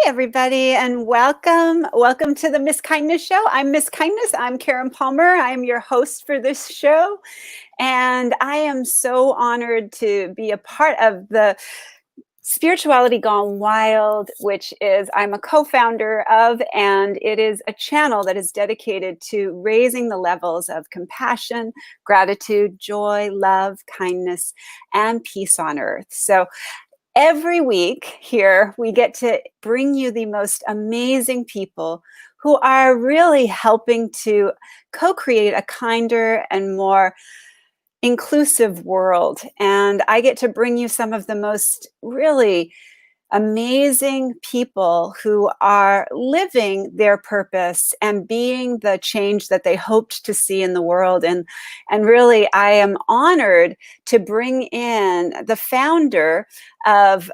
everybody, and welcome. Welcome to the Miss Kindness Show. I'm Miss Kindness. I'm Karen Palmer. I'm your host for this show. And I am so honored to be a part of the Spirituality Gone Wild, which is I'm a co-founder of, and it is a channel that is dedicated to raising the levels of compassion, gratitude, joy, love, kindness, and peace on earth. So every week here, we get to bring you the most amazing people who are really helping to co-create a kinder and more inclusive world. And I get to bring you some of the most really amazing people who are living their purpose and being the change that they hoped to see in the world. And really, I am honored to bring in the founder of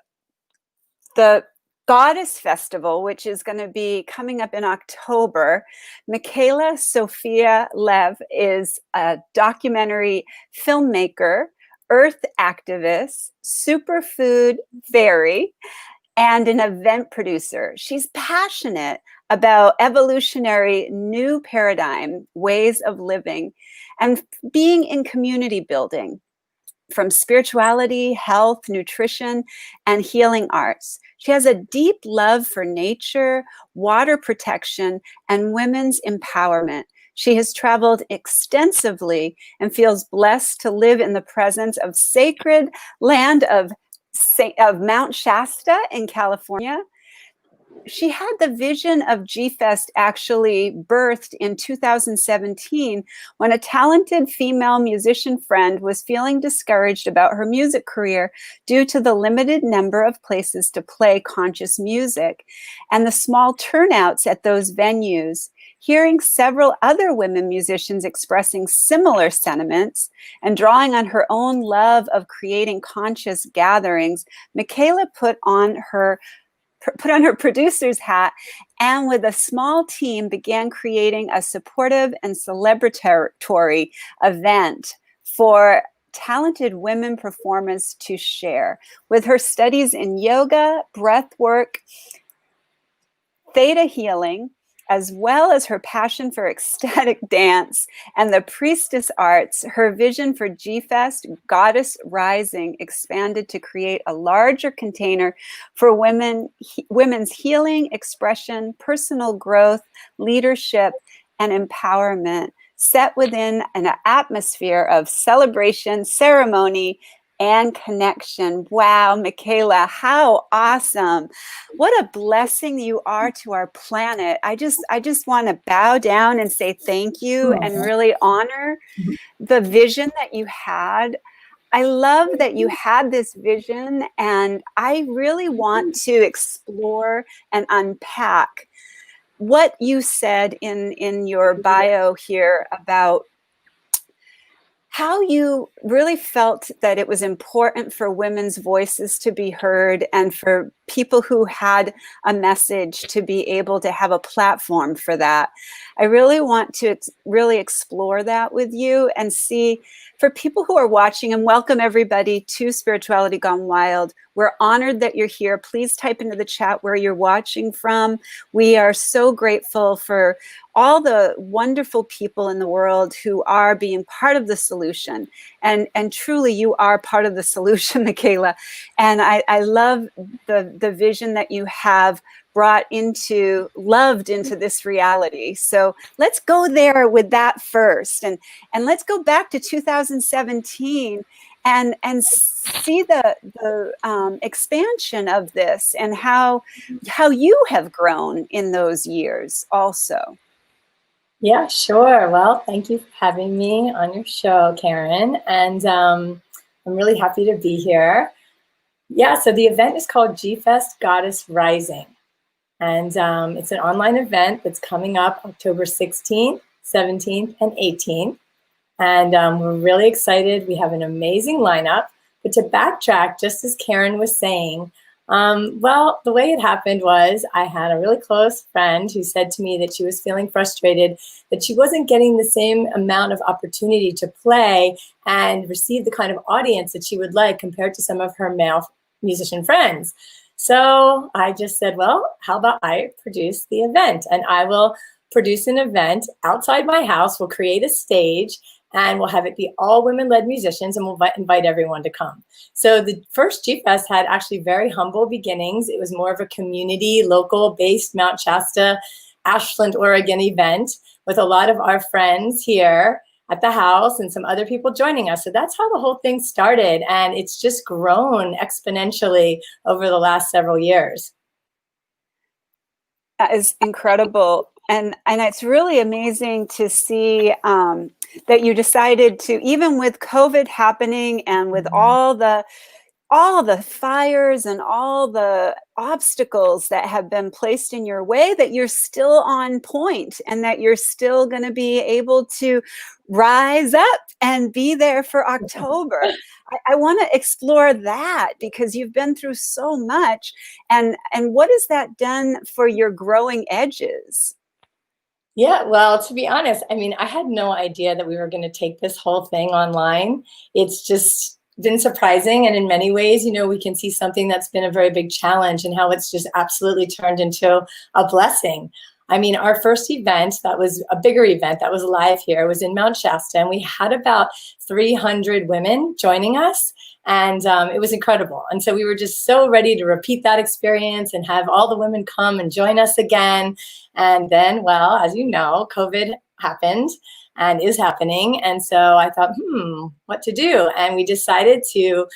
the Goddess Festival, which is going to be coming up in October. Michaela Sophia Lev is a documentary filmmaker, earth activist, superfood fairy, and an event producer. She's passionate about evolutionary new paradigm ways of living and being in community building, from spirituality, health, nutrition, and healing arts. She has a deep love for nature, water protection, and women's empowerment. She has traveled extensively and feels blessed to live in the presence of sacred land of Mount Shasta in California. She had the vision of G-Fest actually birthed in 2017 when a talented female musician friend was feeling discouraged about her music career due to the limited number of places to play conscious music and the small turnouts at those venues. Hearing several other women musicians expressing similar sentiments and drawing on her own love of creating conscious gatherings, Michaela put on her producer's hat and with a small team began creating a supportive and celebratory event for talented women performers to share. With her studies in yoga, breath work, theta healing, as well as her passion for ecstatic dance and the priestess arts, her vision for G-Fest, Goddess Rising, expanded to create a larger container for women's healing, expression, personal growth, leadership, and empowerment, set within an atmosphere of celebration, ceremony, and connection. Wow, Michaela, how awesome. What a blessing you are to our planet. I just want to bow down and say thank you and really honor the vision that you had. I love that you had this vision, and I really want to explore and unpack what you said in your bio here about how you really felt that it was important for women's voices to be heard and for people who had a message to be able to have a platform for that. I really want to really explore that with you and see, for people who are watching, and welcome everybody to Spirituality Gone Wild. We're honored that you're here. Please type into the chat where you're watching from. We are so grateful for all the wonderful people in the world who are being part of the solution. And truly, you are part of the solution, Michaela. And I love the vision that you have loved into this reality. So let's go there with that first. And let's go back to 2017 and see the expansion of this and how you have grown in those years also. Yeah, sure. Well, thank you for having me on your show, Karen. And I'm really happy to be here. Yeah, so the event is called G-Fest Goddess Rising. And it's an online event that's coming up October 16th, 17th, and 18th. And we're really excited. We have an amazing lineup. But to backtrack, just as Karen was saying, well, the way it happened was I had a really close friend who said to me that she was feeling frustrated, that she wasn't getting the same amount of opportunity to play and receive the kind of audience that she would like compared to some of her male musician friends. So I just said, well, how about I produce the event, and I will produce an event outside my house. We'll create a stage and we'll have it be all women-led musicians, and we'll invite everyone to come. So the first G Fest had actually very humble beginnings. It was more of a community, local-based Mount Shasta, Ashland, Oregon event with a lot of our friends here at the house and some other people joining us. So that's how the whole thing started. And it's just grown exponentially over the last several years. That is incredible. And it's really amazing to see that you decided to, even with COVID happening and with all the fires and all the obstacles that have been placed in your way, that you're still on point and that you're still going to be able to rise up and be there for October. I want to explore that because you've been through so much. And what has that done for your growing edges? Yeah, well, to be honest, I mean, I had no idea that we were going to take this whole thing online. It's just been surprising. And in many ways, we can see something that's been a very big challenge and how it's just absolutely turned into a blessing. I mean, our first event, that was a bigger event that was live here, was in Mount Shasta, and we had about 300 women joining us, and it was incredible. And so we were just so ready to repeat that experience and have all the women come and join us again. And then, well, as you know, COVID happened and is happening. And so I thought, what to do? And we decided to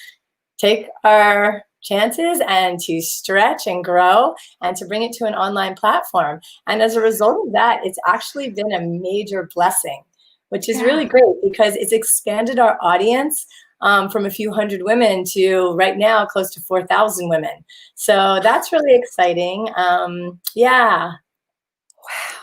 take our chances and to stretch and grow and to bring it to an online platform. And as a result of that, it's actually been a major blessing, which is really great because it's expanded our audience from a few hundred women to right now close to 4,000 women. So that's really exciting. Yeah. Wow.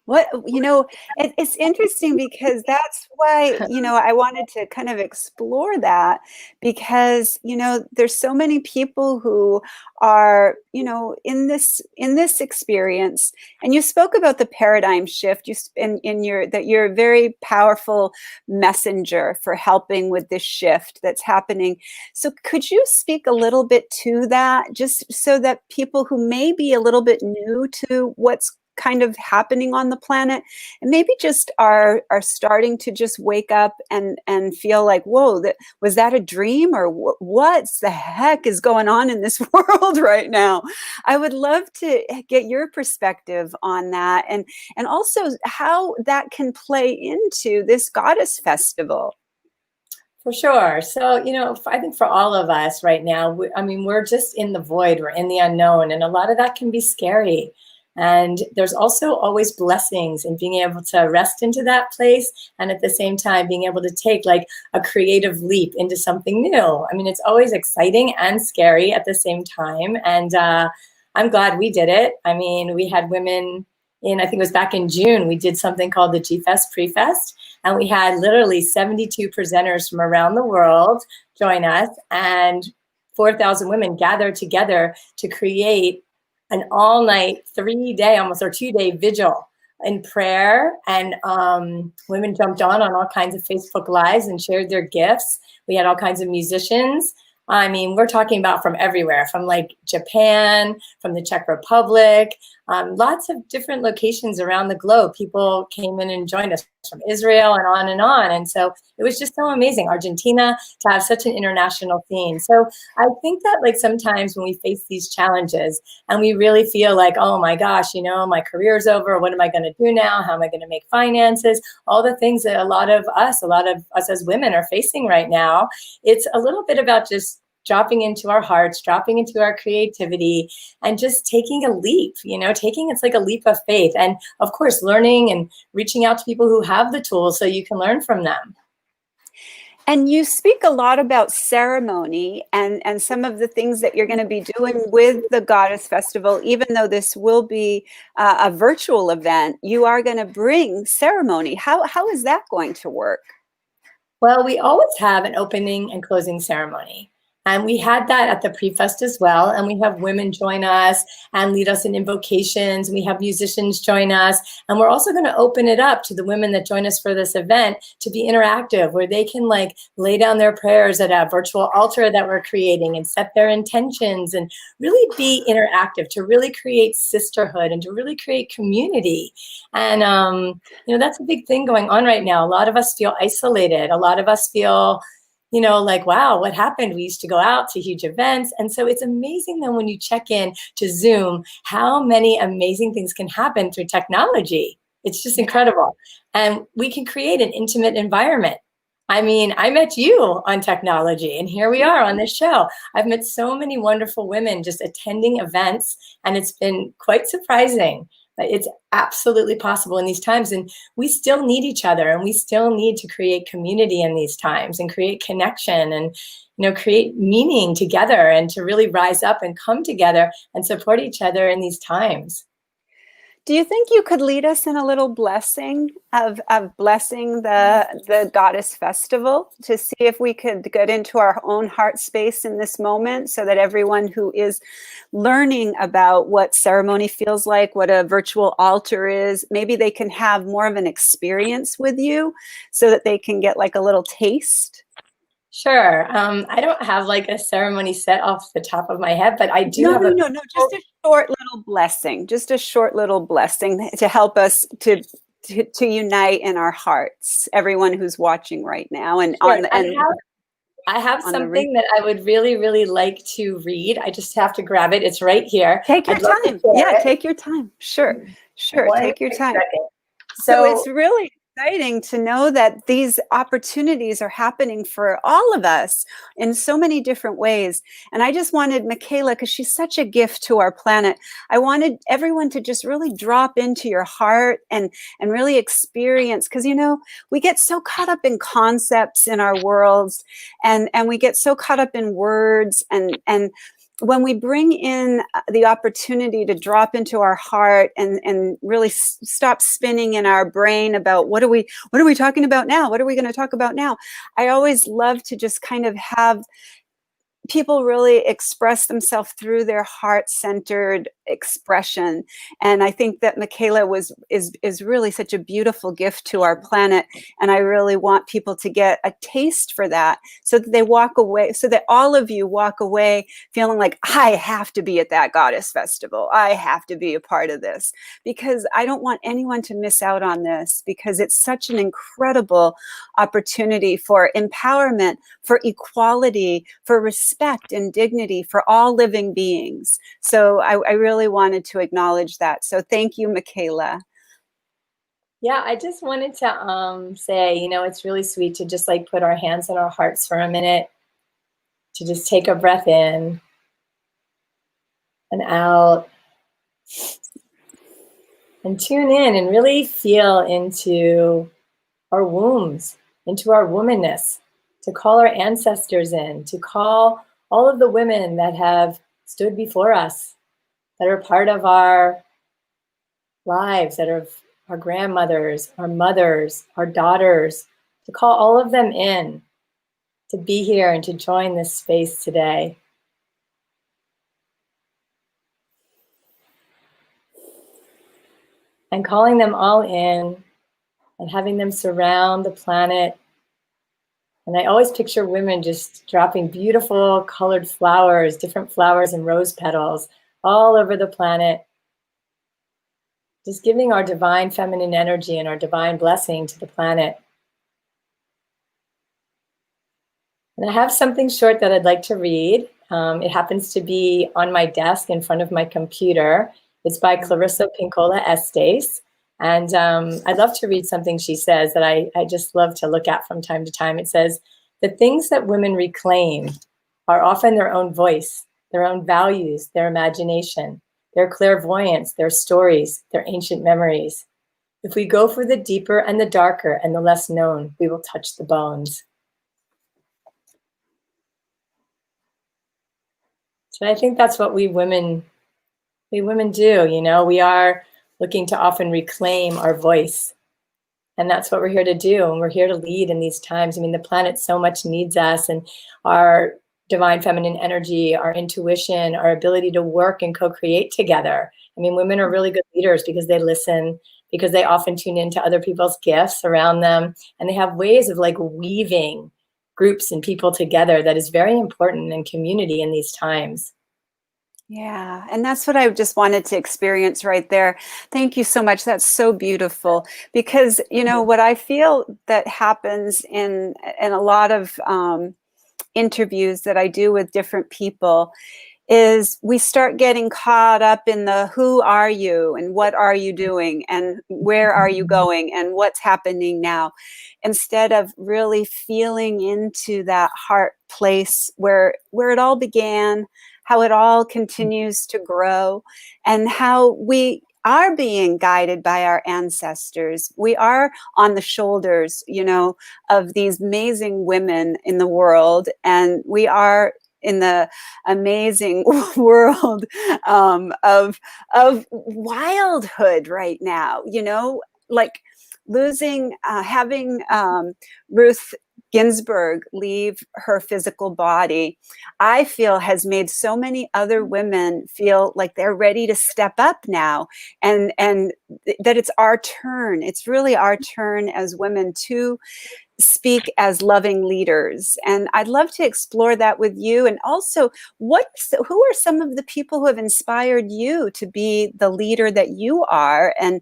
It's interesting because that's why, I wanted to kind of explore that because, there's so many people who are, in this experience. And you spoke about the paradigm shift that you're a very powerful messenger for helping with this shift that's happening. So could you speak a little bit to that, just so that people who may be a little bit new to what's kind of happening on the planet and maybe just are starting to just wake up and feel like, whoa, was that a dream, or what the heck is going on in this world right now? I would love to get your perspective on that, and also how that can play into this Goddess Festival. For sure. So, I think for all of us right now, we're just in the void, we're in the unknown, and a lot of that can be scary. And there's also always blessings in being able to rest into that place and at the same time being able to take like a creative leap into something new. I mean, it's always exciting and scary at the same time. And I'm glad we did it. I mean, we had women I think it was back in June, we did something called the G-Fest Pre-Fest. And we had literally 72 presenters from around the world join us, and 4,000 women gathered together to create an all-night, 3-day, almost, or 2-day vigil in prayer. And women jumped on all kinds of Facebook Lives and shared their gifts. We had all kinds of musicians. I mean, we're talking about from everywhere, from like Japan, from the Czech Republic, lots of different locations around the globe. People came in and joined us from Israel and on and on. And so it was just so amazing, Argentina, to have such an international scene. So I think that like sometimes when we face these challenges and we really feel like, oh my gosh, my career's over. What am I going to do now? How am I going to make finances? All the things that a lot of us as women are facing right now. It's a little bit about just dropping into our hearts, dropping into our creativity, and just taking a leap, it's like a leap of faith. And of course, learning and reaching out to people who have the tools so you can learn from them. And you speak a lot about ceremony and some of the things that you're going to be doing with the Goddess Festival. Even though this will be a virtual event, you are going to bring ceremony. How is that going to work? Well, we always have an opening and closing ceremony. And we had that at the pre-fest as well. And we have women join us and lead us in invocations. We have musicians join us. And we're also going to open it up to the women that join us for this event to be interactive, where they can like lay down their prayers at a virtual altar that we're creating and set their intentions and really be interactive, to really create sisterhood and to really create community. And, that's a big thing going on right now. A lot of us feel isolated. A lot of us feel like, wow, what happened? We used to go out to huge events. And so it's amazing then when you check in to Zoom, how many amazing things can happen through technology. It's just incredible. And we can create an intimate environment. I mean, I met you on technology, and here we are on this show. I've met so many wonderful women just attending events, and it's been quite surprising. But it's absolutely possible in these times. And we still need each other, and we still need to create community in these times and create connection and, create meaning together and to really rise up and come together and support each other in these times. Do you think you could lead us in a little blessing of blessing the Goddess Festival, to see if we could get into our own heart space in this moment, so that everyone who is learning about what ceremony feels like, what a virtual altar is, maybe they can have more of an experience with you so that they can get like a little taste? Sure. I don't have like a ceremony set off the top of my head, but I do No, have just a short little blessing, to help us to unite in our hearts, everyone who's watching right now. And Sure. on I have something that I would really, really like to read. I just have to grab it. It's right here. Take your time. Yeah, take your time. Sure. Take your time. So it's really exciting to know that these opportunities are happening for all of us in so many different ways. And I just wanted Michaela, because she's such a gift to our planet, I wanted everyone to just really drop into your heart and really experience, because we get so caught up in concepts in our worlds, and we get so caught up in words, and when we bring in the opportunity to drop into our heart and really stop spinning in our brain about what are we talking about now? What are we going to talk about now? I always love to just kind of have people really express themselves through their heart-centered expression. And I think that Michaela is really such a beautiful gift to our planet. And I really want people to get a taste for that, so that they walk away, so that all of you walk away feeling like, I have to be at that Goddess Festival. I have to be a part of this, because I don't want anyone to miss out on this, because it's such an incredible opportunity for empowerment, for equality, for respect and dignity for all living beings. So I really wanted to acknowledge that. So thank you, Michaela. Yeah, I just wanted to say, it's really sweet to just like put our hands on our hearts for a minute, to just take a breath in and out, and tune in and really feel into our wombs, into our womanness, to call our ancestors in, to call all of the women that have stood before us, that are part of our lives, that are our grandmothers, our mothers, our daughters, to call all of them in to be here and to join this space today. And calling them all in and having them surround the planet. And I always picture women just dropping beautiful colored flowers, different flowers and rose petals all over the planet. Just giving our divine feminine energy and our divine blessing to the planet. And I have something short that I'd like to read. It happens to be on my desk in front of my computer. It's by Clarissa Pinkola Estes. And I'd love to read something she says that I just love to look at from time to time. It says, "The things that women reclaim are often their own voice, their own values, their imagination, their clairvoyance, their stories, their ancient memories. If we go for the deeper and the darker and the less known, we will touch the bones." So I think that's what we women do, we are looking to often reclaim our voice. And that's what we're here to do. And we're here to lead in these times. I mean, the planet so much needs us, and our divine feminine energy, our intuition, our ability to work and co-create together. I mean, women are really good leaders because they listen, because they often tune into other people's gifts around them, and they have ways of like weaving groups and people together that is very important in community in these times. Yeah, and that's what I just wanted to experience right there. Thank you so much. That's so beautiful because, you know, what I feel that happens in a lot of interviews that I do with different people is we start getting caught up in the who are you and what are you doing and where are you going and what's happening now, instead of really feeling into that heart place where it all began, how it all continues to grow, and how we are being guided by our ancestors. We are on the shoulders, you know, of these amazing women in the world, and we are in the amazing world of wildhood right now, you know, like having Ruth Ginsburg leave her physical body, I feel has made so many other women feel like they're ready to step up now, and that it's our turn. It's really our turn as women to speak as loving leaders. And I'd love to explore that with you. And also, who are some of the people who have inspired you to be the leader that you are? And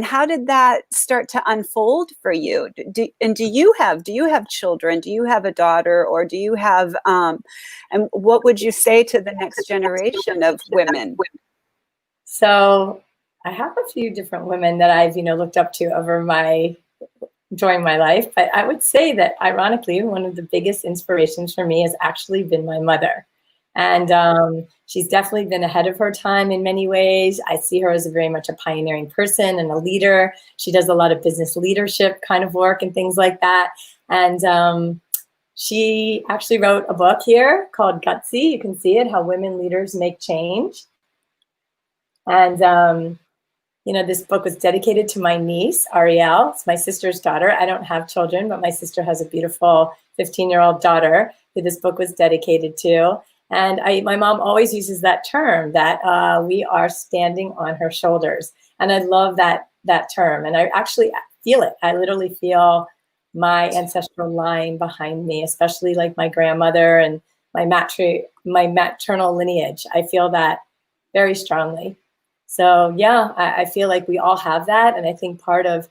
how did that start to unfold for you? Do you have children? Do you have a daughter, or do you have, and what would you say to the next generation of women? So I have a few different women that I've, looked up to during my life, but I would say that ironically, one of the biggest inspirations for me has actually been my mother. And she's definitely been ahead of her time in many ways. I see her as very much a pioneering person and a leader. She does a lot of business leadership kind of work and things like that. And she actually wrote a book here called Gutsy. You can see it, How Women Leaders Make Change. And this book was dedicated to my niece, Ariel. It's my sister's daughter. I don't have children, but my sister has a beautiful 15-year-old daughter who this book was dedicated to. And my mom always uses that term, that we are standing on her shoulders. And I love that term. And I actually feel it. I literally feel my ancestral line behind me, especially like my grandmother and my maternal lineage. I feel that very strongly. So yeah, I feel like we all have that. And I think part of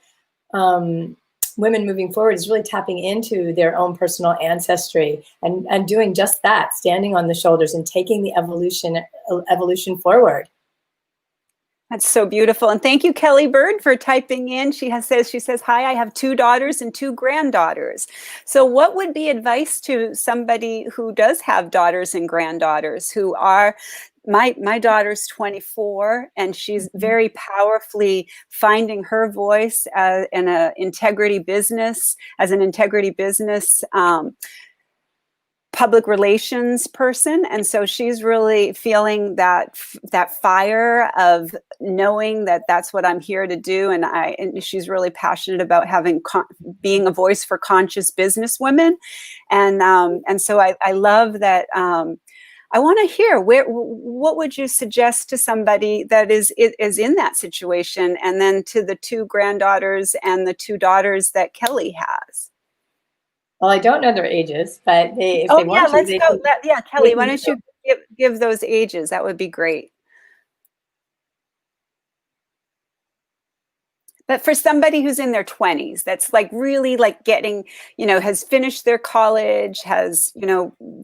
women moving forward is really tapping into their own personal ancestry and doing just that, standing on the shoulders and taking the evolution forward. That's so beautiful. And thank you, Kelly Bird, for typing in. She says, hi, I have 2 daughters and 2 granddaughters. So what would be advice to somebody who does have daughters and granddaughters who are, my daughter's 24, and she's very powerfully finding her voice in an integrity business, public relations person. And so she's really feeling that fire of knowing that that's what I'm here to do. And she's really passionate about being a voice for conscious business women. And so I love that. I want to hear what would you suggest to somebody that is in that situation, and then to the 2 granddaughters and the 2 daughters that Kelly has. Well, I don't know their ages, but if they want to, let's go. Kelly, why don't you give those ages? That would be great. But for somebody who's in their 20s, that's like really like getting, has finished their college, has,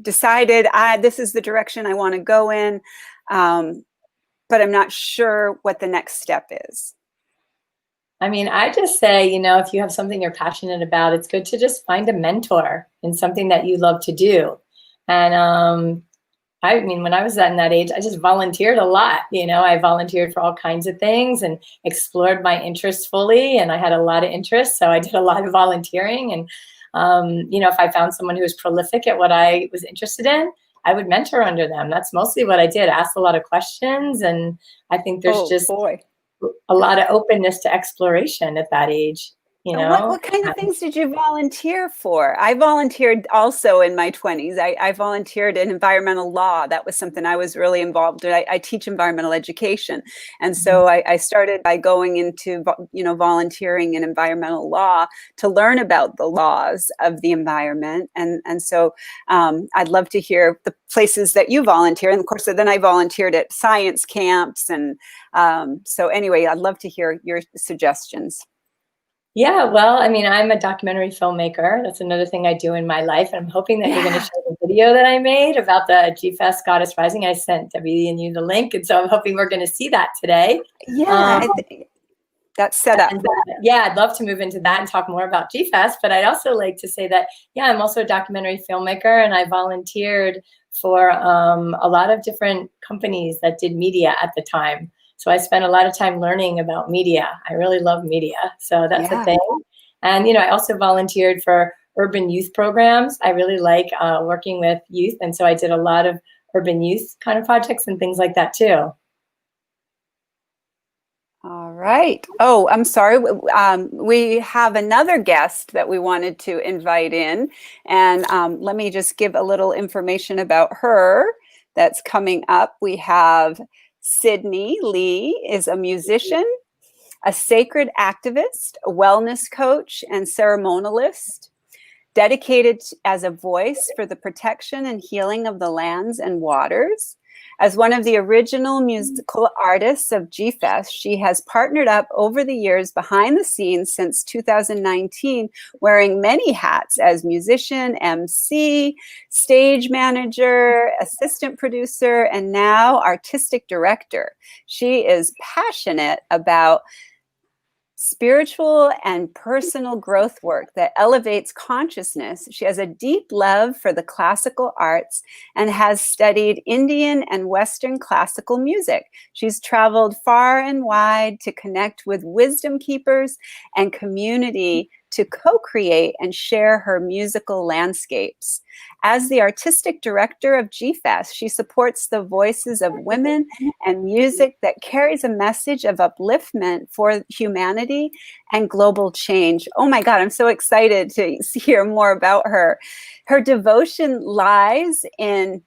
decided, this is the direction I want to go in, but I'm not sure what the next step is. I mean, I just say, if you have something you're passionate about, it's good to just find a mentor in something that you love to do. And I mean, when I was in that age, I just volunteered a lot. I volunteered for all kinds of things and explored my interests fully. And I had a lot of interests, so I did a lot of volunteering. And, if I found someone who was prolific at what I was interested in, I would mentor under them. That's mostly what I did. Ask a lot of questions. And I think there's a lot of openness to exploration at that age. you And know. what kind of things did you volunteer for? I volunteered also in my 20s. I volunteered in environmental law. That was something I was really involved in. I teach environmental education. And so I started by going into, volunteering in environmental law to learn about the laws of the environment. And so I'd love to hear the places that you volunteer. And of course, then I volunteered at science camps. And so anyway, I'd love to hear your suggestions. Yeah, well, I mean, I'm a documentary filmmaker. That's another thing I do in my life. And I'm hoping that you're going to show the video that I made about the G-Fest Goddess Rising. I sent Debbie and you the link. And so I'm hoping we're going to see that today. Yeah, that's set up. And, yeah, I'd love to move into that and talk more about G-Fest. But I'd also like to say that, yeah, I'm also a documentary filmmaker, and I volunteered for a lot of different companies that did media at the time. So I spent a lot of time learning about media. I really love media. So that's a thing. And, I also volunteered for urban youth programs. I really like working with youth. And so I did a lot of urban youth kind of projects and things like that too. All right. Oh, I'm sorry. We have another guest that we wanted to invite in. And let me just give a little information about her that's coming up. We have Sydney Lee is a musician, a sacred activist, a wellness coach, and ceremonialist, dedicated as a voice for the protection and healing of the lands and waters. As one of the original musical artists of G-Fest, she has partnered up over the years behind the scenes since 2019, wearing many hats as musician, MC, stage manager, assistant producer, and now artistic director. She is passionate about spiritual and personal growth work that elevates consciousness. She has a deep love for the classical arts and has studied Indian and Western classical music. She's traveled far and wide to connect with wisdom keepers and community to co-create and share her musical landscapes. As the artistic director of G-Fest, she supports the voices of women and music that carries a message of upliftment for humanity and global change. Oh my God, I'm so excited to hear more about her. Her devotion lies in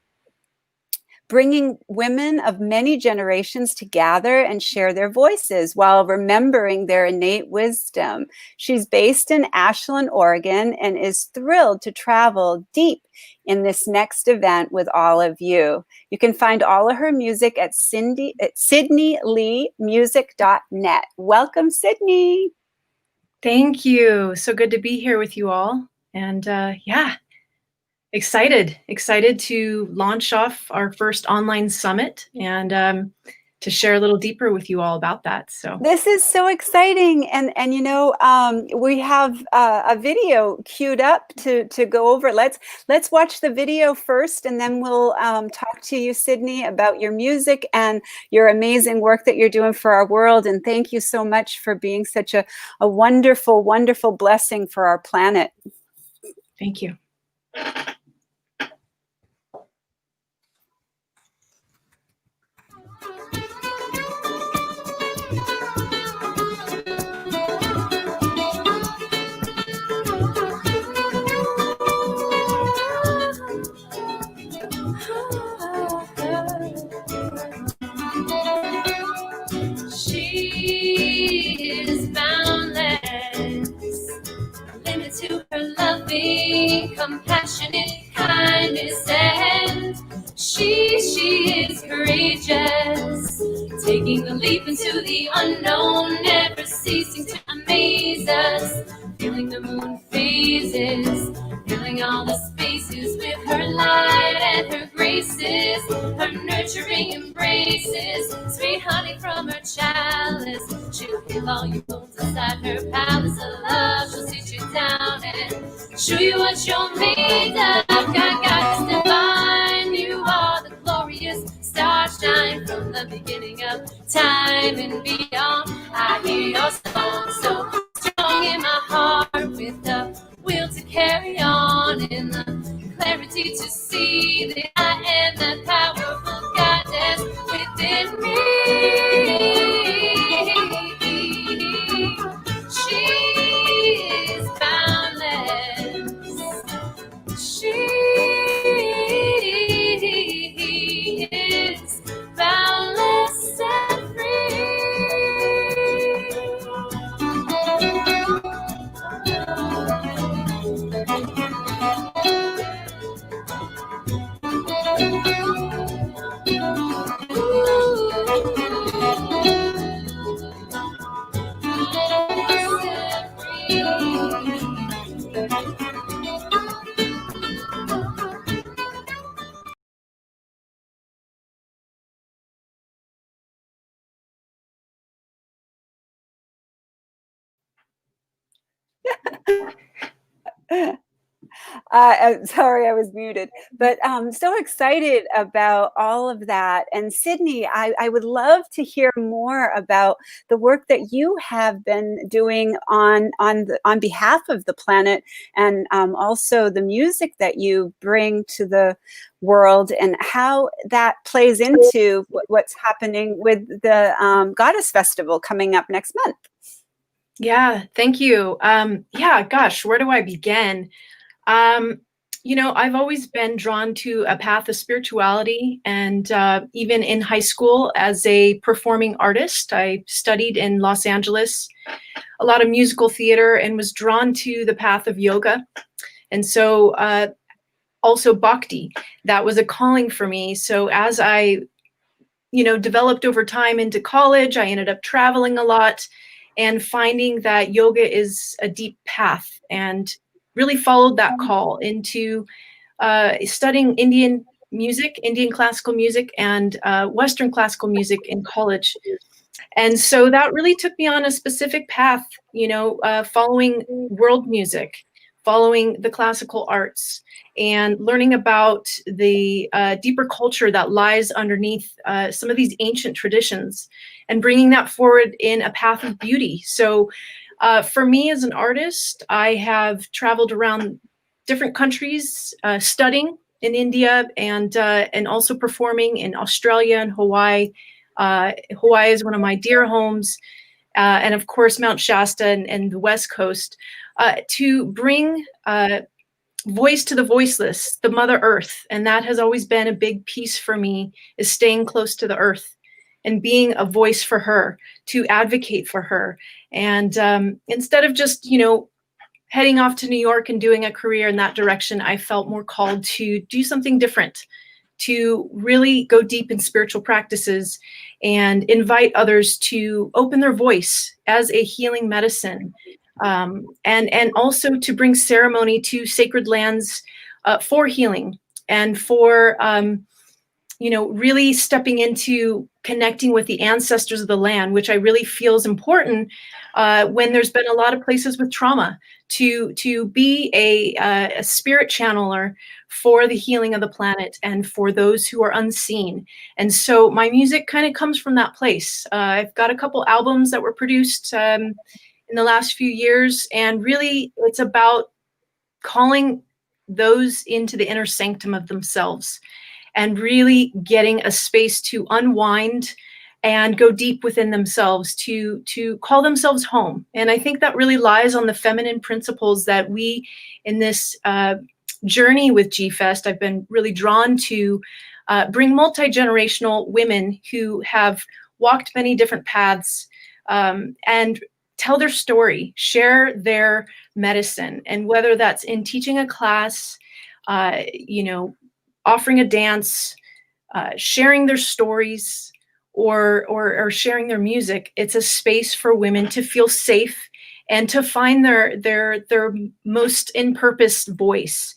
bringing women of many generations together and share their voices while remembering their innate wisdom. She's based in Ashland, Oregon, and is thrilled to travel deep in this next event with all of you. You can find all of her music at sydneyleemusic.net. Welcome, Sydney. Thank you. So good to be here with you all. And yeah, excited to launch off our first online summit and to share a little deeper with you all about that. So this is so exciting, and we have a video queued up to go over. Let's watch the video first, and then we'll talk to you, Sydney, about your music and your amazing work that you're doing for our world. And thank you so much for being such a wonderful, wonderful blessing for our planet. Thank you. Compassionate kindness, and she is courageous, taking the leap into the unknown, never ceasing to amaze us, feeling the moon phases, filling all the spaces with her light and her graces, her nurturing embraces, sweet honey from her chalice. She'll heal all your bones inside her palace of love. She'll sit you down and show you what you're made of. God is divine. You are the glorious star shine from the beginning of time and beyond. I hear your song so strong in my heart, with the will to carry on, in the clarity to see that I am the powerful goddess within me. She Sorry, I was muted. But so excited about all of that. And Sydney, I would love to hear more about the work that you have been doing on behalf of the planet, and also the music that you bring to the world, and how that plays into what's happening with the Goddess Festival coming up next month. Yeah, thank you. Yeah, gosh, where do I begin? I've always been drawn to a path of spirituality, and even in high school as a performing artist, I studied in Los Angeles, a lot of musical theater, and was drawn to the path of yoga. And so also bhakti, that was a calling for me. So as I, developed over time into college, I ended up traveling a lot and finding that yoga is a deep path, and really followed that call into studying Indian music, Indian classical music, and Western classical music in college. And so that really took me on a specific path, following world music, following the classical arts, and learning about the deeper culture that lies underneath some of these ancient traditions, and bringing that forward in a path of beauty. So for me as an artist, I have traveled around different countries, studying in India, and also performing in Australia and Hawaii. Hawaii is one of my dear homes, and of course Mount Shasta and the West Coast, to bring voice to the voiceless, the Mother Earth. And that has always been a big piece for me, is staying close to the earth and being a voice for her, to advocate for her. And instead of just, heading off to New York and doing a career in that direction, I felt more called to do something different, to really go deep in spiritual practices and invite others to open their voice as a healing medicine, and also to bring ceremony to sacred lands for healing, and for really stepping into connecting with the ancestors of the land, which I really feel is important when there's been a lot of places with trauma, to be a spirit channeler for the healing of the planet and for those who are unseen. And so my music kind of comes from that place. I've got a couple albums that were produced in the last few years, and really it's about calling those into the inner sanctum of themselves, and really getting a space to unwind and go deep within themselves, to call themselves home. And I think that really lies on the feminine principles that we, in this journey with G-Fest, I've been really drawn to bring multi-generational women who have walked many different paths, and tell their story, share their medicine. And whether that's in teaching a class, offering a dance, sharing their stories, or sharing their music, it's a space for women to feel safe and to find their most in-purpose voice,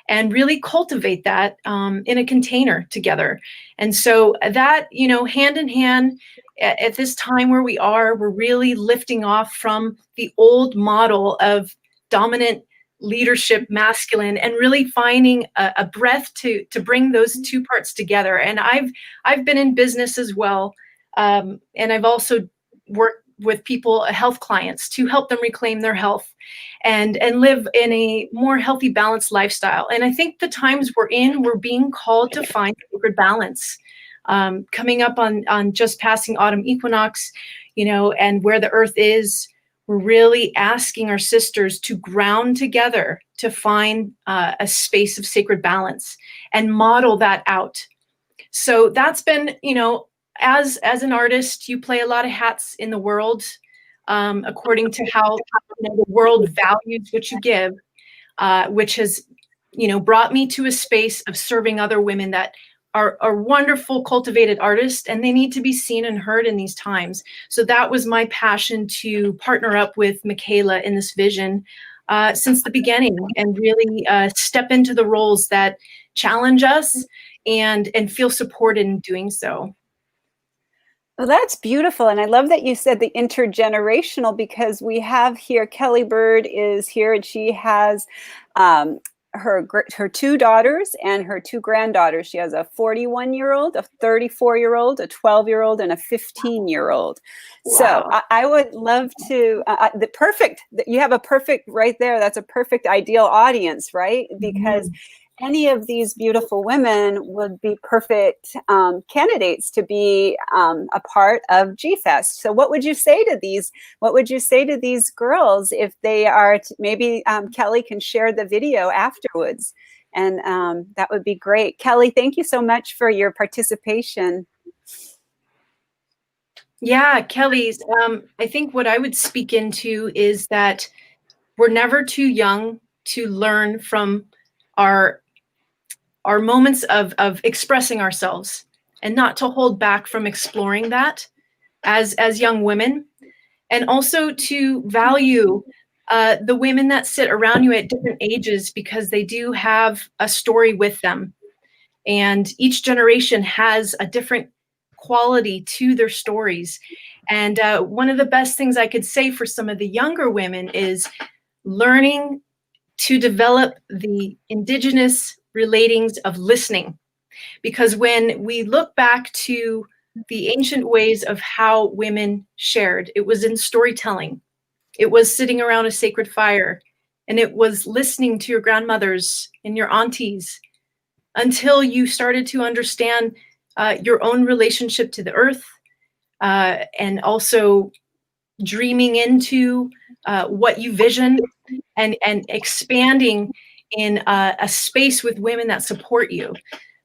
and really cultivate that in a container together. And so that, hand in hand, at this time where we are, we're really lifting off from the old model of dominant leadership, masculine, and really finding a breath to bring those two parts together. And I've been in business as well, and I've also worked with people, health clients, to help them reclaim their health and live in a more healthy, balanced lifestyle. And I think the times we're in, we're being called to find sacred balance. Coming up on just passing autumn equinox, and where the earth is, we're really asking our sisters to ground together, to find a space of sacred balance and model that out. So that's been, as an artist, you play a lot of hats in the world, according to how the world values what you give, which has, brought me to a space of serving other women that are wonderful, cultivated artists, and they need to be seen and heard in these times. So that was my passion, to partner up with Michaela in this vision since the beginning, and really step into the roles that challenge us and feel supported in doing so. Well, that's beautiful. And I love that you said the intergenerational, because we have here, Kelly Bird is here, and she has her two daughters and her two granddaughters. She has a 41-year-old, a 34-year-old, a 12-year-old, and a 15-year-old. Wow. So I would love to, you have a perfect right there. That's a perfect ideal audience, right? Because any of these beautiful women would be perfect candidates to be a part of G-Fest. So what would you say to these? What would you say to these girls if they are? Maybe Kelly can share the video afterwards, and that would be great. Kelly, thank you so much for your participation. Yeah, Kelly's. I think what I would speak into is that we're never too young to learn from our moments of expressing ourselves, and not to hold back from exploring that as young women, and also to value the women that sit around you at different ages, because they do have a story with them, and each generation has a different quality to their stories. And one of the best things I could say for some of the younger women is learning to develop the indigenous relatings of listening. Because when we look back to the ancient ways of how women shared, it was in storytelling, it was sitting around a sacred fire, and it was listening to your grandmothers and your aunties until you started to understand your own relationship to the earth, and also dreaming into what you vision, and expanding in a space with women that support you.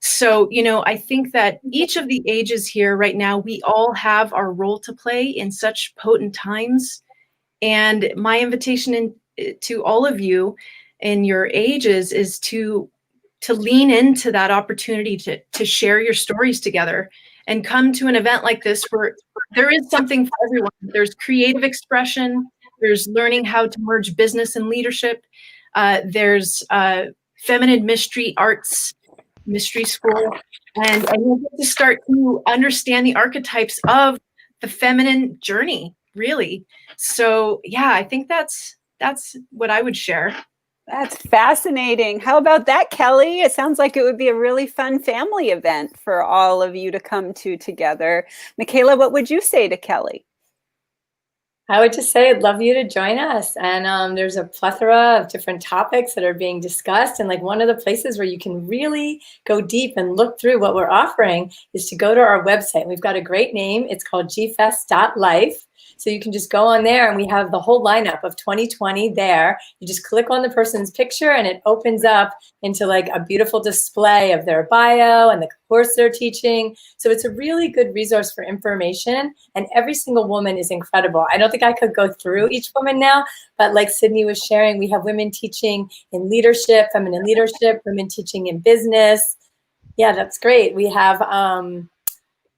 So, I think that each of the ages here right now, we all have our role to play in such potent times. And my invitation to all of you in your ages is to lean into that opportunity to share your stories together, and come to an event like this where there is something for everyone. There's creative expression, there's learning how to merge business and leadership, there's feminine mystery arts, mystery school, and you get to start to understand the archetypes of the feminine journey, really. So yeah, I think that's what I would share. That's fascinating. How about that, Kelly? It sounds like it would be a really fun family event for all of you to come to together. Michaela, what would you say to Kelly? I would just say I'd love you to join us. And there's a plethora of different topics that are being discussed. And like one of the places where you can really go deep and look through what we're offering is to go to our website. We've got a great name. It's called gfest.life. So you can just go on there, and we have the whole lineup of 2020 there. You just click on the person's picture, and it opens up into like a beautiful display of their bio and the course they're teaching. So it's a really good resource for information, and every single woman is incredible. I don't think I could go through each woman now, but like Sydney was sharing, we have women teaching in leadership, feminine leadership, women teaching in business. Yeah, that's great. We have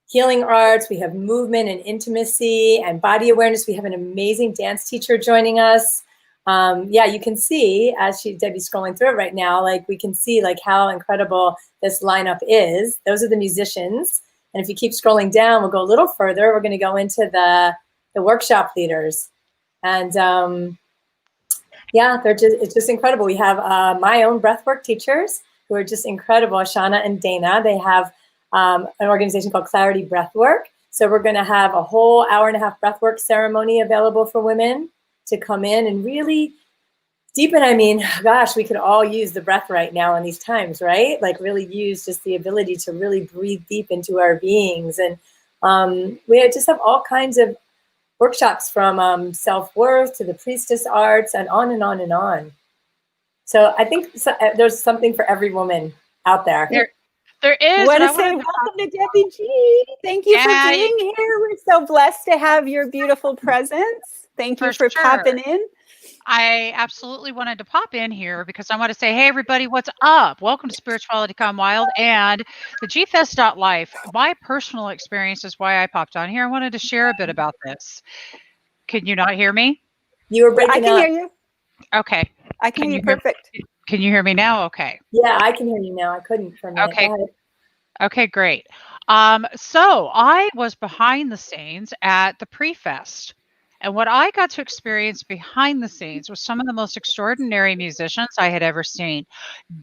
healing arts, we have movement and intimacy and body awareness. We have an amazing dance teacher joining us. Yeah, you can see as Debbie's scrolling through it right now, like we can see like how incredible this lineup is. Those are the musicians. And if you keep scrolling down, we'll go a little further. We're going to go into the workshop leaders. And yeah, it's just incredible. We have my own breathwork teachers who are just incredible, Shauna and Dana. They have an organization called Clarity Breathwork. So we're going to have a whole hour-and-a-half breathwork ceremony available for women to come in and really deepen. I mean, gosh, we could all use the breath right now in these times, right? Like really use just the ability to really breathe deep into our beings. And we just have all kinds of workshops from self-worth to the priestess arts and on and on and on. So I think there's something for every woman out there. There is. I want to say welcome to Debbie G. Thank you for being here. We're so blessed to have your beautiful presence. Thank you for popping in. I absolutely wanted to pop in here because I want to say, hey, everybody, what's up? Welcome to Spirituality Gone Wild and the gfest.life. My personal experience is why I popped on here. I wanted to share a bit about this. Can you not hear me? You were breaking up. I can hear you. Okay. I can hear you perfect. Can you hear me now? Okay. Yeah, I can hear you now. I couldn't for a minute. Okay. Okay, great. So I was behind the scenes at the pre-fest. And what I got to experience behind the scenes was some of the most extraordinary musicians I had ever seen.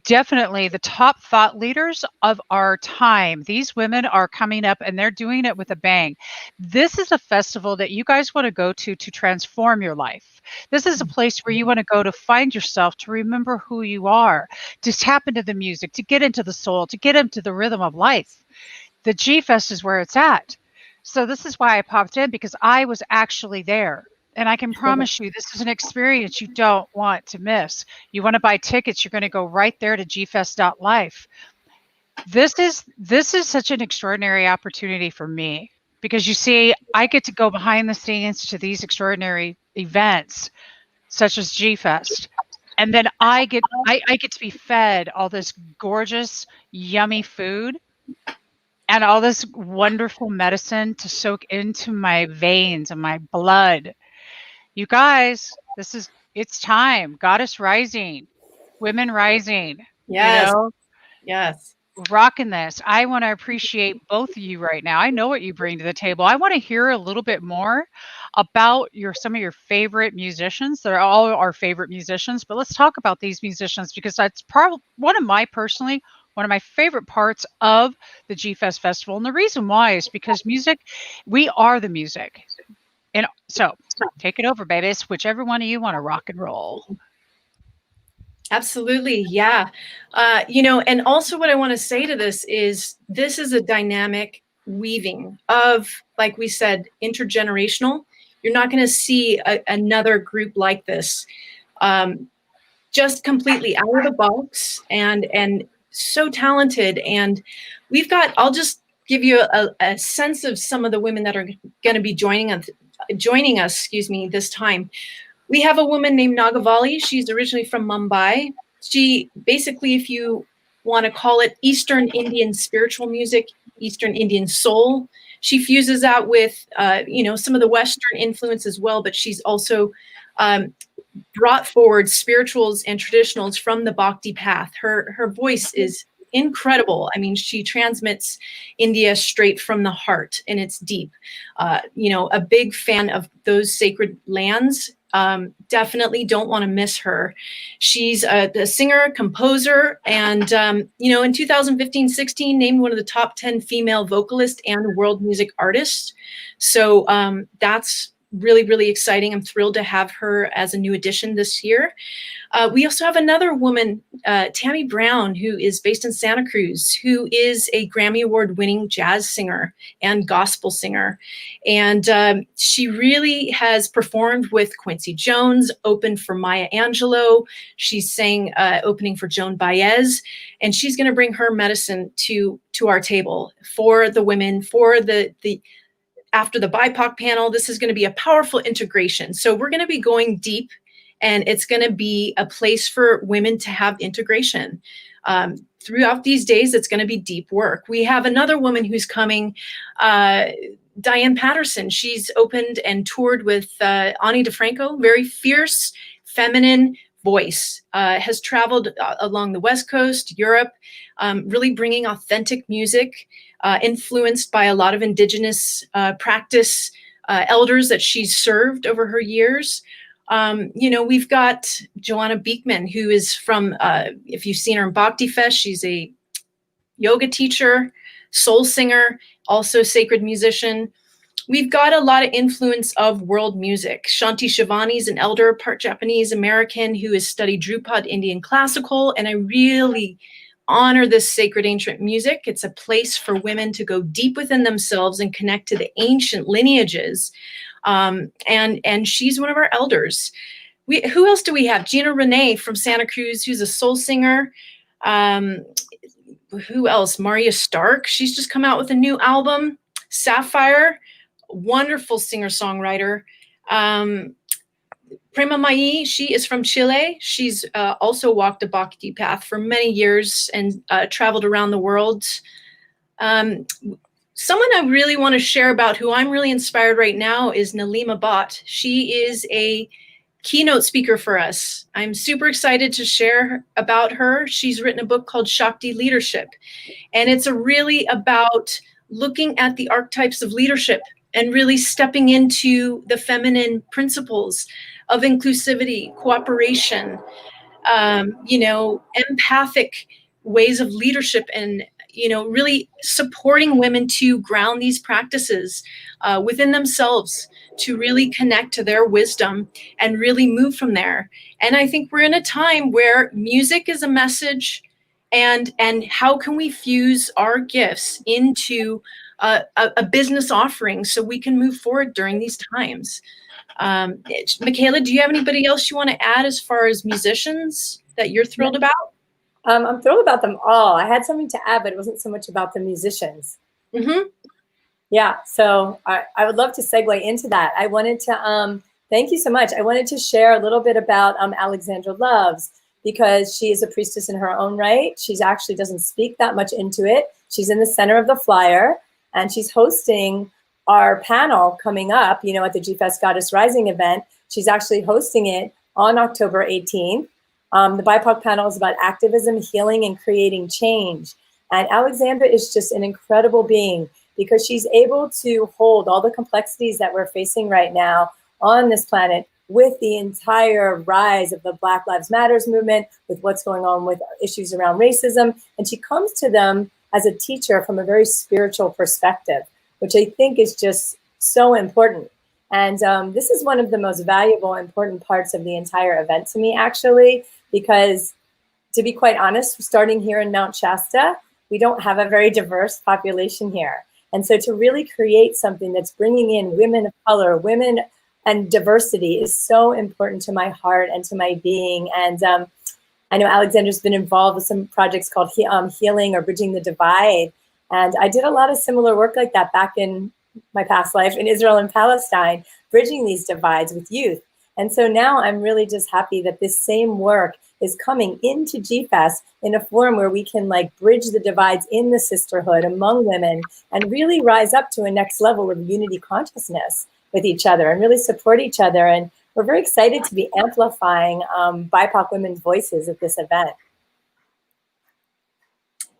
Definitely the top thought leaders of our time. These women are coming up and they're doing it with a bang. This is a festival that you guys want to go to transform your life. This is a place where you want to go to find yourself, to remember who you are, to tap into the music, to get into the soul, to get into the rhythm of life. The G Fest is where it's at. So this is why I popped in, because I was actually there. And I can promise you, this is an experience you don't want to miss. You want to buy tickets, you're going to go right there to gfest.life. This is such an extraordinary opportunity for me, because you see, I get to go behind the scenes to these extraordinary events, such as G Fest. And then I get to be fed all this gorgeous, yummy food and all this wonderful medicine to soak into my veins and my blood. You guys, it's time. Goddess rising, women rising, Yes. you know, Yes. rocking this. I want to appreciate both of you right now. I know what you bring to the table. I want to hear a little bit more about some of your favorite musicians. They're all our favorite musicians, but let's talk about these musicians, because that's probably one of my favorite parts of the G Fest Festival. And the reason why is because music, we are the music. And so take it over, babies. Whichever one of you want to rock and roll. Absolutely. Yeah. And also what I want to say to this is a dynamic weaving of, like we said, intergenerational. You're not going to see another group like this, just completely out of the box and so talented. And I'll just give you a sense of some of the women that are going to be joining us, this time. We have a woman named Nagavali. She's originally from Mumbai. She basically, if you want to call it Eastern Indian spiritual music, Eastern Indian soul, she fuses that with, some of the Western influence as well, but she's also brought forward spirituals and traditionals from the Bhakti path. Her voice is incredible. I mean, she transmits India straight from the heart, and it's deep. A big fan of those sacred lands. Definitely don't want to miss her. She's a singer, composer, and in 2015-16 named one of the top 10 female vocalists and world music artists. So that's really, really exciting. I'm thrilled to have her as a new addition this year. We also have another woman, Tammy Brown, who is based in Santa Cruz, who is a Grammy Award-winning jazz singer and gospel singer. And she really has performed with Quincy Jones, opened for Maya Angelou. She sang opening for Joan Baez, and she's going to bring her medicine to our table for the women, for the after the BIPOC panel. This is going to be a powerful integration. So we're going to be going deep, and it's going to be a place for women to have integration. Throughout these days, it's going to be deep work. We have another woman who's coming, Diane Patterson. She's opened and toured with Ani DeFranco, very fierce, feminine voice, has traveled along the West Coast, Europe, really bringing authentic music, influenced by a lot of indigenous practice elders that she's served over her years. We've got Joanna Beekman, who is from, if you've seen her in Bhakti Fest, she's a yoga teacher, soul singer, also sacred musician. We've got a lot of influence of world music. Shanti Shivani is an elder, part Japanese American, who has studied Drupad Indian classical, and I really honor this sacred ancient music. It's a place for women to go deep within themselves and connect to the ancient lineages. And she's one of our elders. Who else do we have? Gina Renee from Santa Cruz, who's a soul singer. Who else? Maria Stark. She's just come out with a new album. Sapphire, wonderful singer-songwriter. Prema Mai, she is from Chile. She's also walked a Bhakti path for many years and traveled around the world. Someone I really want to share about, who I'm really inspired right now, is Nalima Bhatt. She is a keynote speaker for us. I'm super excited to share about her. She's written a book called Shakti Leadership, and it's really about looking at the archetypes of leadership and really stepping into the feminine principles of inclusivity, cooperation, empathic ways of leadership, and really supporting women to ground these practices within themselves, to really connect to their wisdom and really move from there. And I think we're in a time where music is a message, and how can we fuse our gifts into a business offering so we can move forward during these times. Michaela, do you have anybody else you want to add as far as musicians that you're thrilled about? I'm thrilled about them all. I had something to add, but it wasn't so much about the musicians. Mm-hmm. Yeah, so I would love to segue into that. I wanted to, thank you so much. I wanted to share a little bit about Alexandra Loves, because she is a priestess in her own right. She's actually doesn't speak that much into it. She's in the center of the flyer, and she's hosting our panel coming up, at the GFest Goddess Rising event. She's actually hosting it on October 18th. The BIPOC panel is about activism, healing, and creating change. And Alexandra is just an incredible being, because she's able to hold all the complexities that we're facing right now on this planet with the entire rise of the Black Lives Matters movement, with what's going on with issues around racism. And she comes to them as a teacher from a very spiritual perspective, which I think is just so important. And this is one of the most valuable, important parts of the entire event to me, actually, because to be quite honest, starting here in Mount Shasta, we don't have a very diverse population here. And so to really create something that's bringing in women of color, women and diversity is so important to my heart and to my being. And I know Alexandra's been involved with some projects called Healing or Bridging the Divide. And I did a lot of similar work like that back in my past life in Israel and Palestine, bridging these divides with youth. And so now I'm really just happy that this same work is coming into GFest in a form where we can bridge the divides in the sisterhood among women and really rise up to a next level of unity consciousness with each other and really support each other. And we're very excited to be amplifying BIPOC women's voices at this event.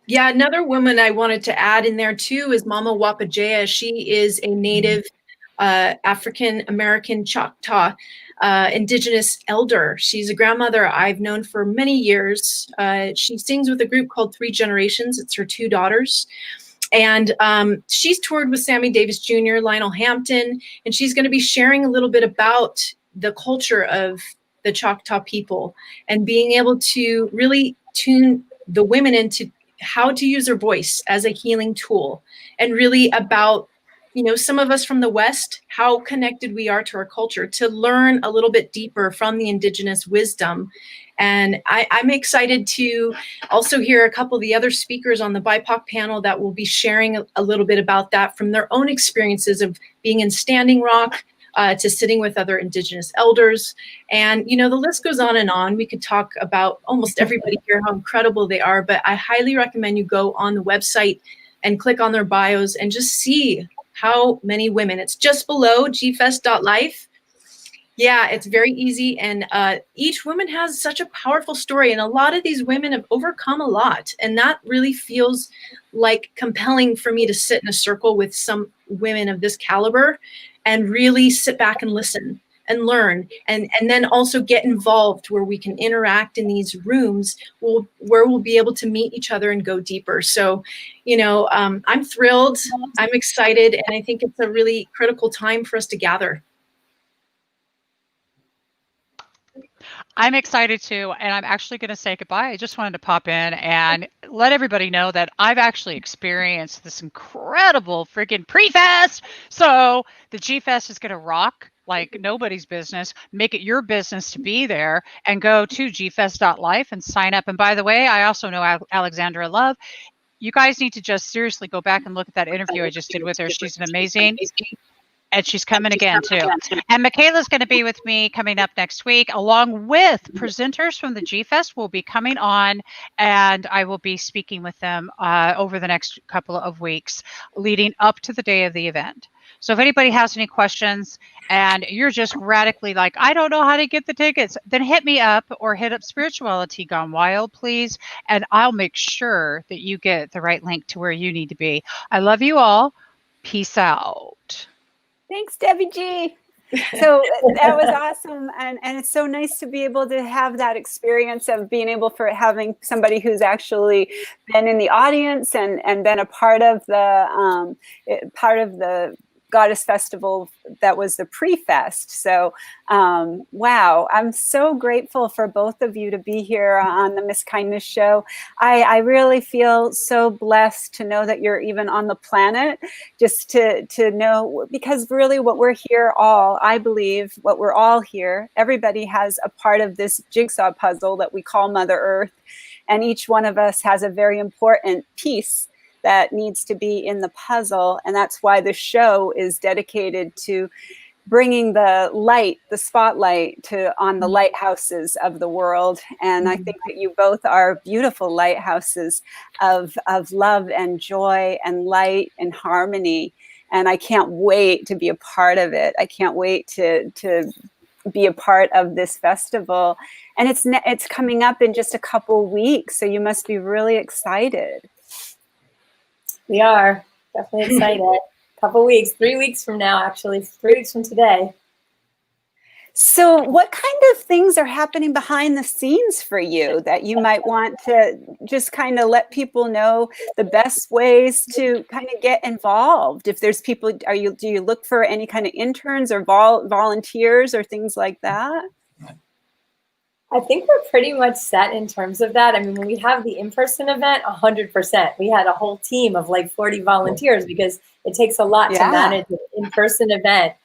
Yeah, another woman I wanted to add in there too is Mama Wapajea. She is a native African-American Choctaw Indigenous elder. She's a grandmother I've known for many years. She sings with a group called Three Generations. It's her two daughters. And she's toured with Sammy Davis Jr., Lionel Hampton, and she's going to be sharing a little bit about the culture of the Choctaw people and being able to really tune the women into how to use their voice as a healing tool, and really about some of us from the West, how connected we are to our culture, to learn a little bit deeper from the Indigenous wisdom. And I'm excited to also hear a couple of the other speakers on the BIPOC panel that will be sharing a little bit about that from their own experiences of being in Standing Rock, to sitting with other Indigenous elders. And, the list goes on and on. We could talk about almost everybody here, how incredible they are, but I highly recommend you go on the website and click on their bios and just see how many women. It's just below gfest.life. Yeah, it's very easy. And each woman has such a powerful story. And a lot of these women have overcome a lot. And that really feels compelling for me to sit in a circle with some women of this caliber and really sit back and listen and learn, and then also get involved where we can interact in these rooms where we'll be able to meet each other and go deeper. So, I'm thrilled, I'm excited, and I think it's a really critical time for us to gather. I'm excited too, and I'm actually going to say goodbye. I just wanted to pop in and let everybody know that I've actually experienced this incredible freaking pre-fest. So the G-Fest is going to rock like nobody's business. Make it your business to be there and go to gfest.life and sign up. And by the way, I also know Alexandra Love. You guys need to just seriously go back and look at that interview I just did with her. She's an amazing. And she's coming again too. And Michaela's going to be with me coming up next week, along with presenters from the G-Fest will be coming on, and I will be speaking with them over the next couple of weeks leading up to the day of the event. So if anybody has any questions and you're just radically I don't know how to get the tickets, then hit me up or hit up Spirituality Gone Wild, please. And I'll make sure that you get the right link to where you need to be. I love you all. Peace out. Thanks, Debbie G. So that was awesome, and it's so nice to be able to have that experience of being able for having somebody who's actually been in the audience and been a part of the Goddess Festival that was the pre-fest. So wow, I'm so grateful for both of you to be here on the Miss Kindness Show. I really feel so blessed to know that you're even on the planet, just to know, because really what we're here all, I believe what we're all here, everybody has a part of this jigsaw puzzle that we call Mother Earth, and each one of us has a very important piece that needs to be in the puzzle. And that's why the show is dedicated to bringing the light, the spotlight on the lighthouses of the world. And I think that you both are beautiful lighthouses of love and joy and light and harmony. And I can't wait to be a part of it. I can't wait to be a part of this festival. And it's coming up in just a couple weeks, so you must be really excited. We are definitely excited. Couple weeks, 3 weeks from now, actually, 3 weeks from today. So what kind of things are happening behind the scenes for you that you might want to just kind of let people know the best ways to kind of get involved? If there's people, do you look for any kind of interns or volunteers or things like that? I think we're pretty much set in terms of that. I mean, when we have the in-person event, 100%. We had a whole team of like 40 volunteers because it takes a lot to manage an in-person event.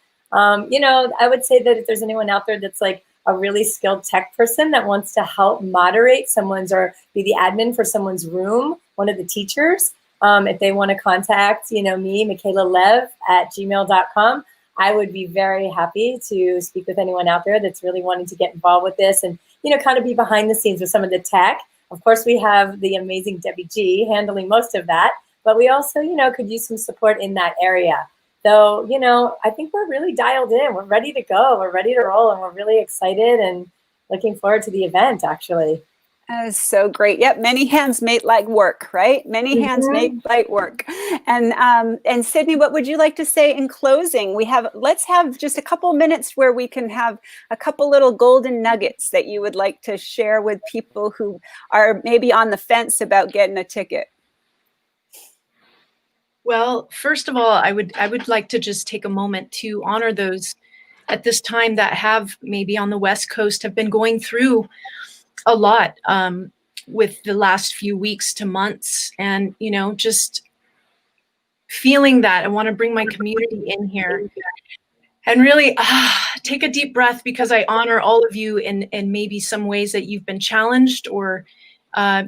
You know, I would say that if there's anyone out there that's like a really skilled tech person that wants to help moderate someone's or be the admin for someone's room, one of the teachers, if they want to contact, you know, me, Sophia Lev at gmail.com, I would be very happy to speak with anyone out there that's really wanting to get involved with this and, you know, kind of be behind the scenes with some of the tech. Of course, we have the amazing Debbie G handling most of that, but we also, you know, could use some support in that area. So, you know, I think we're really dialed in. We're ready to go. We're ready to roll, and we're really excited and looking forward to the event, actually. That is so great. Yep, many hands make light work, right? Many hands make light work. And Sydney, what would you like to say in closing? Let's have just a couple minutes where we can have a couple little golden nuggets that you would like to share with people who are maybe on the fence about getting a ticket. Well, first of all, I would like to just take a moment to honor those at this time that have maybe on the West Coast have been going through a lot with the last few weeks to months, and you know, just feeling that I want to bring my community in here and really take a deep breath, because I honor all of you in maybe some ways that you've been challenged or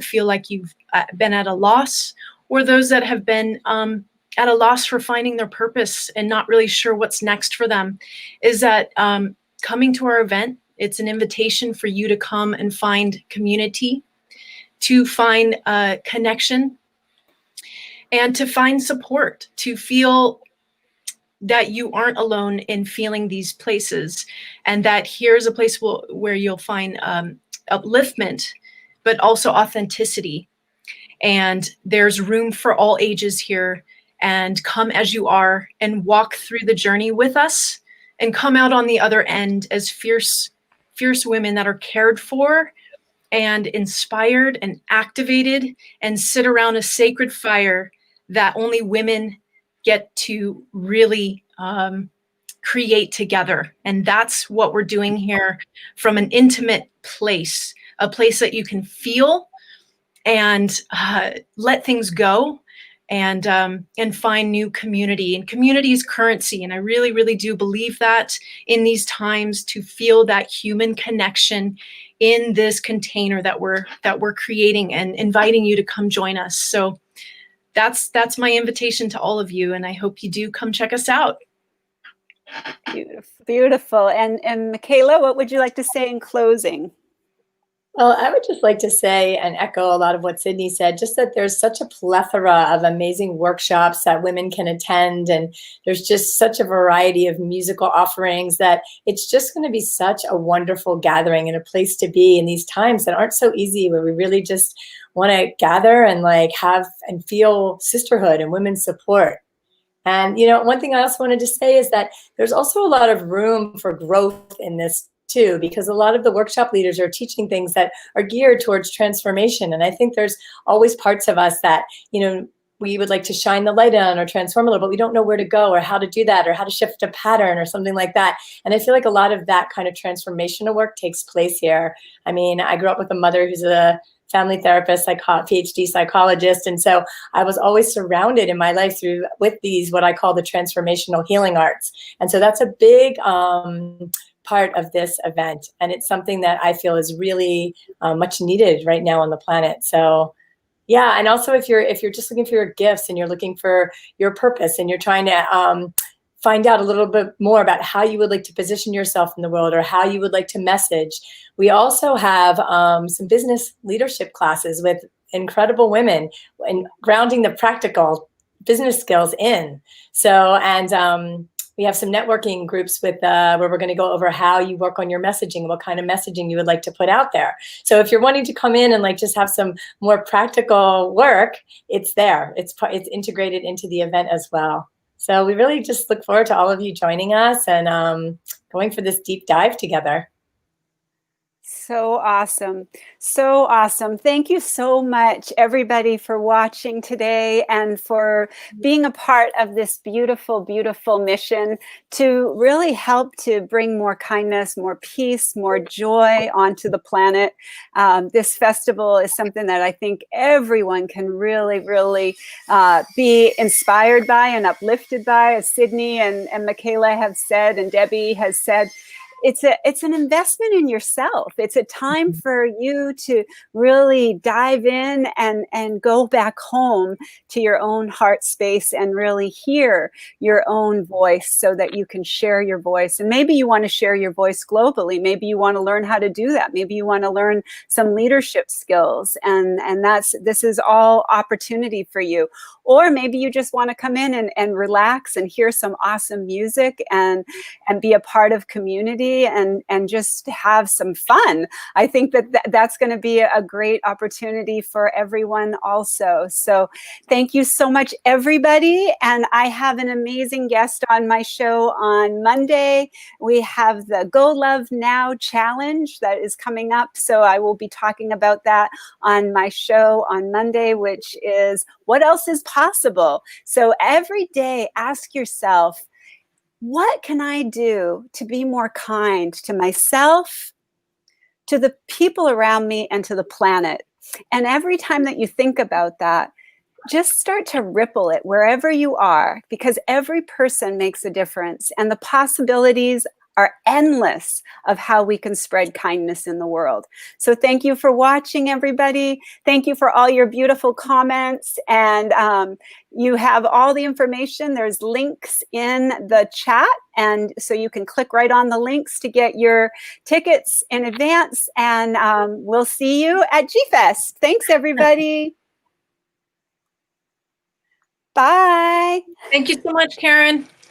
feel like you've been at a loss, or those that have been at a loss for finding their purpose and not really sure what's next for them. Is that coming to our event, it's an invitation for you to come and find community, to find connection, and to find support, to feel that you aren't alone in feeling these places, and that here's a place where you'll find upliftment, but also authenticity. And there's room for all ages here, and come as you are and walk through the journey with us and come out on the other end as fierce women that are cared for and inspired and activated, and sit around a sacred fire that only women get to really create together. And that's what we're doing here, from an intimate place, a place that you can feel and let things go, and find new community. And community is currency. And I really, really do believe that in these times, to feel that human connection in this container that we're creating, and inviting you to come join us. So that's my invitation to all of you. And I hope you do come check us out. Beautiful. And Michaela, what would you like to say in closing? Well, I would just like to say and echo a lot of what Sydney said, just that there's such a plethora of amazing workshops that women can attend. And there's just such a variety of musical offerings that it's just going to be such a wonderful gathering and a place to be in these times that aren't so easy, where we really just want to gather and like have and feel sisterhood and women's support. And, you know, one thing I also wanted to say is that there's also a lot of room for growth in this too, because a lot of the workshop leaders are teaching things that are geared towards transformation. And I think there's always parts of us that, you know, we would like to shine the light on or transform a little, but we don't know where to go or how to do that or how to shift a pattern or something like that. And I feel like a lot of that kind of transformational work takes place here. I mean, I grew up with a mother who's a family therapist, PhD psychologist. And so I was always surrounded in my life with these, what I call the transformational healing arts. And so that's a big part of this event. And it's something that I feel is really much needed right now on the planet. So yeah, and also if you're just looking for your gifts and you're looking for your purpose and you're trying to find out a little bit more about how you would like to position yourself in the world or how you would like to message, we also have some business leadership classes with incredible women and grounding the practical business skills in. So, and we have some networking groups with where we're going to go over how you work on your messaging, what kind of messaging you would like to put out there. So if you're wanting to come in and like just have some more practical work, it's there. It's integrated into the event as well. So we really just look forward to all of you joining us and going for this deep dive together. So awesome. So awesome. Thank you so much, everybody, for watching today and for being a part of this beautiful, beautiful mission to really help to bring more kindness, more peace, more joy onto the planet. This festival is something that I think everyone can really, really be inspired by and uplifted by, as Sydney and Michaela have said and Debbie has said. It's an investment in yourself. It's a time for you to really dive in and go back home to your own heart space and really hear your own voice so that you can share your voice. And maybe you want to share your voice globally. Maybe you want to learn how to do that. Maybe you want to learn some leadership skills. And this is all opportunity for you. Or maybe you just want to come in and relax and hear some awesome music and be a part of community and just have some fun. I think that's going to be a great opportunity for everyone also. So thank you so much, everybody. And I have an amazing guest on my show on Monday. We have the Go Love Now challenge that is coming up. So I will be talking about that on my show on Monday, which is what else is possible. So every day, ask yourself, what can I do to be more kind to myself, to the people around me, and to the planet? And every time that you think about that, just start to ripple it wherever you are, because every person makes a difference and the possibilities are endless of how we can spread kindness in the world. So thank you for watching, everybody. Thank you for all your beautiful comments. And you have all the information. There's links in the chat. And so you can click right on the links to get your tickets in advance. And we'll see you at G-Fest. Thanks, everybody. Bye. Thank you so much, Karen.